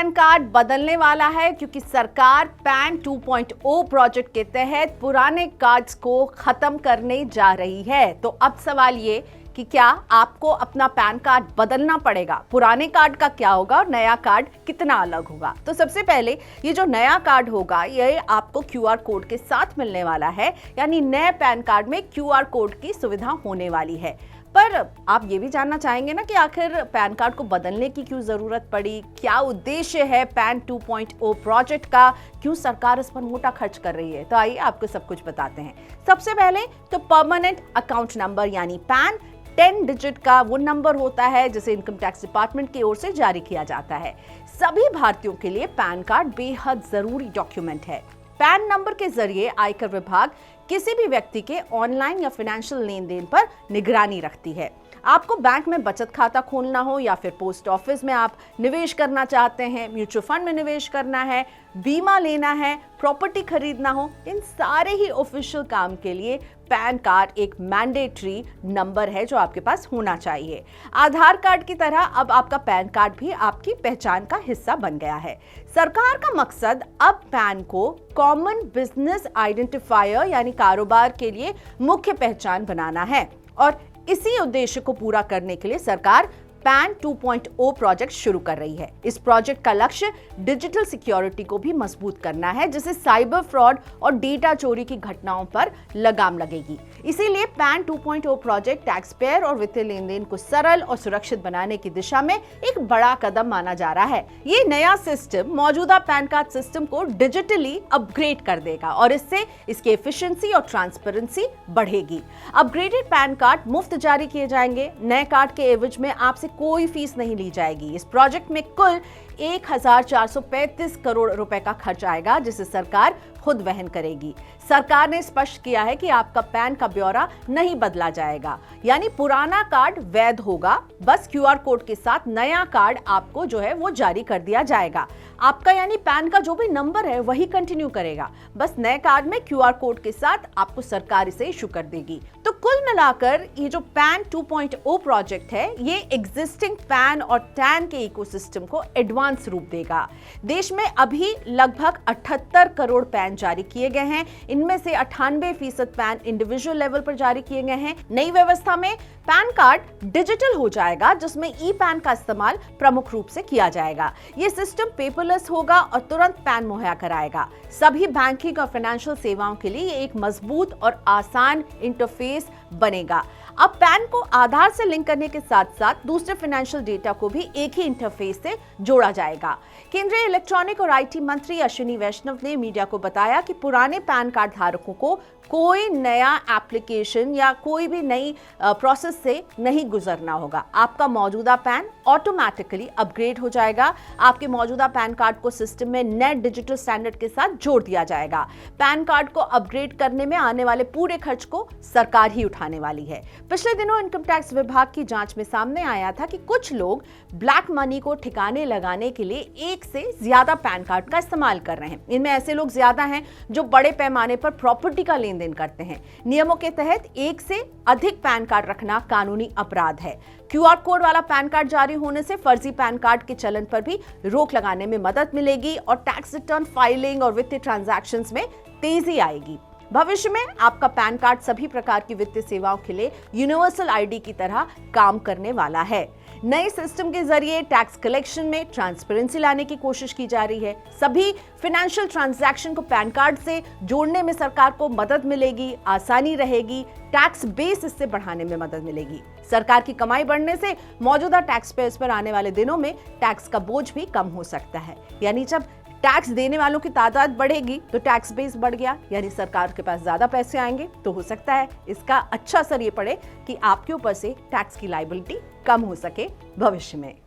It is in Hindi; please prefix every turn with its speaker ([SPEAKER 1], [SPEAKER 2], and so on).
[SPEAKER 1] पैन कार्ड बदलने वाला है क्योंकि सरकार पैन 2.0 प्रोजेक्ट के तहत पुराने कार्ड्स को खत्म करने जा रही है। तो अब सवाल ये कि क्या आपको अपना पैन कार्ड बदलना पड़ेगा, पुराने कार्ड का क्या होगा और नया कार्ड कितना अलग होगा। तो सबसे पहले ये जो नया कार्ड होगा ये आपको क्यूआर कोड के साथ मिलने वाला है, यानी नए पैन कार्ड में क्यूआर कोड की सुविधा होने वाली है। पर आप ये भी जानना चाहेंगे ना कि आखिर पैन कार्ड को बदलने की क्यों जरूरत पड़ी, क्या उद्देश्य है पैन 2.0 प्रोजेक्ट का, क्यों सरकार इस पर मोटा खर्च कर रही है। तो आइए आपको सब कुछ बताते हैं। सबसे पहले तो परमानेंट अकाउंट नंबर यानी पैन 10 डिजिट का वो नंबर होता है जिसे इनकम टैक्स डिपार्टमेंट की ओर से जारी किया जाता है। सभी भारतीयों के लिए पैन कार्ड बेहद जरूरी डॉक्यूमेंट है। पैन नंबर के जरिए आयकर विभाग किसी भी व्यक्ति के ऑनलाइन या फाइनेंशियल लेन देन पर निगरानी रखती है। आपको बैंक में बचत खाता खोलना हो या फिर पोस्ट ऑफिस में आप निवेश करना चाहते हैं, म्यूचुअल फंड में निवेश करना है, बीमा लेना है, प्रॉपर्टी खरीदना हो, इन सारे ही ऑफिशियल काम के लिए पैन कार्ड एक मैंडेटरी नंबर है जो आपके पास होना चाहिए। आधार कार्ड की तरह अब आपका पैन कार्ड भी आपकी पहचान का हिस्सा बन गया है। सरकार का मकसद अब पैन को कॉमन बिजनेस आइडेंटिफायर यानी कारोबार के लिए मुख्य पहचान बनाना है और इसी उद्देश्य को पूरा करने के लिए सरकार पैन 2.0 प्रोजेक्ट शुरू कर रही है। इस प्रोजेक्ट का लक्ष्य डिजिटल सिक्योरिटी को भी मजबूत करना है, जिससे साइबर फ्रॉड और डेटा चोरी की घटनाओं पर लगाम लगेगी। इसीलिए पैन 2.0 प्रोजेक्ट टैक्स पेयर और वित्तीय लेन देन को सरल और सुरक्षित बनाने की दिशा में एक बड़ा कदम माना जा रहा है। ये नया सिस्टम मौजूदा पैन कार्ड सिस्टम को डिजिटली अपग्रेड कर देगा और इससे इसकी एफिशिएंसी और ट्रांसपेरेंसी बढ़ेगी। अपग्रेडेड पैन कार्ड मुफ्त जारी किए जाएंगे। नए कार्ड के एवज में आपसे कोई फीस नहीं ली जाएगी। इस प्रोजेक्ट में कुल 1435 करोड़ रुपए का खर्च आएगा, जिसे सरकार खुद वहन करेगी। सरकार ने स्पष्ट किया है कि आपका पैन का ब्यौरा नहीं बदला जाएगा, यानी पुराना कार्ड वैध होगा, बस क्यूआर कोड के साथ नया कार्ड आपको जो है वो जारी कर दिया जाएगा। आपका यानी पैन का जो भी नंबर है वही कंटिन्यू करेगा, बस नए कार्ड में क्यूआर कोड के साथ आपको सरकार इसे इशू कर देगी। तो कुल मिलाकर ये जो पैन 2.0 प्रोजेक्ट है ये एग्जिस्टिंग पैन और टैन के इकोसिस्टम को एडवांस रूप देगा। देश में अभी लगभग 78 करोड़ पैन जारी किए गए हैं। इनमें से 98% पैन इंडिविजुअल लेवल पर जारी किए गए हैं। नई व्यवस्था में पैन कार्ड डिजिटल हो जाएगा, जिसमें ई पैन का इस्तेमाल प्रमुख रूप से किया जाएगा। यह सिस्टम पेपरलेस होगा और तुरंत पैन मुहैया कराएगा। सभी बैंकिंग और फाइनेंशियल सेवाओं के लिए एक मजबूत और आसान इंटरफेस बनेगा। अब पैन को आधार से लिंक करने के साथ साथ दूसरे फाइनेंशियल डेटा को भी एक ही इंटरफेस से जोड़ा जाएगा। केंद्रीय इलेक्ट्रॉनिक और आईटी मंत्री अश्विनी वैष्णव ने मीडिया को बताया कि पुराने पैन कार्ड धारकों को कोई नया एप्लीकेशन या कोई भी नई प्रोसेस से नहीं गुजरना होगा। आपका मौजूदा पैन ऑटोमेटिकली अपग्रेड हो जाएगा। आपके मौजूदा पैन कार्ड को सिस्टम में नेट डिजिटल स्टैंडर्ड के साथ जोड़ दिया जाएगा। पैन कार्ड को अपग्रेड करने में आने वाले पूरे खर्च को सरकार ही उठाने वाली है। पिछले दिनों इनकम टैक्स विभाग की जांच में सामने आया था कि कुछ लोग ब्लैक मनी को ठिकाने लगाने के लिए एक से ज्यादा पैन कार्ड का इस्तेमाल कर रहे हैं। इनमें ऐसे लोग ज्यादा हैं जो बड़े पैमाने पर प्रॉपर्टी का लेन देन करते हैं। नियमों के तहत एक से अधिक पैन कार्ड रखना कानूनी अपराध है। क्यूआर कोड वाला पैन कार्ड जारी होने से फर्जी पैन कार्ड के चलन पर भी रोक लगाने में मदद मिलेगी और टैक्स रिटर्न फाइलिंग और वित्तीय ट्रांजैक्शंस में तेजी आएगी। भविष्य में आपका पैन कार्ड सभी प्रकार की वित्तीय सेवाओं के लिए यूनिवर्सल आईडी की तरह काम करने वाला है। नए सिस्टम के जरिए टैक्स कलेक्शन में ट्रांसपेरेंसी लाने की कोशिश की जा रही है। सभी फाइनेंशियल ट्रांजैक्शन को पैन कार्ड से जोड़ने में सरकार को मदद मिलेगी, आसानी रहेगी, टैक्स बेस इससे बढ़ाने में मदद मिलेगी। सरकार की कमाई बढ़ने से मौजूदा टैक्स पेयर्स पर आने वाले दिनों में टैक्स का बोझ भी कम हो सकता है। यानी जब टैक्स देने वालों की तादाद बढ़ेगी तो टैक्स बेस बढ़ गया, यानी सरकार के पास ज्यादा पैसे आएंगे, तो हो सकता है इसका अच्छा असर ये पड़े कि आपके ऊपर से टैक्स की लायबिलिटी कम हो सके भविष्य में।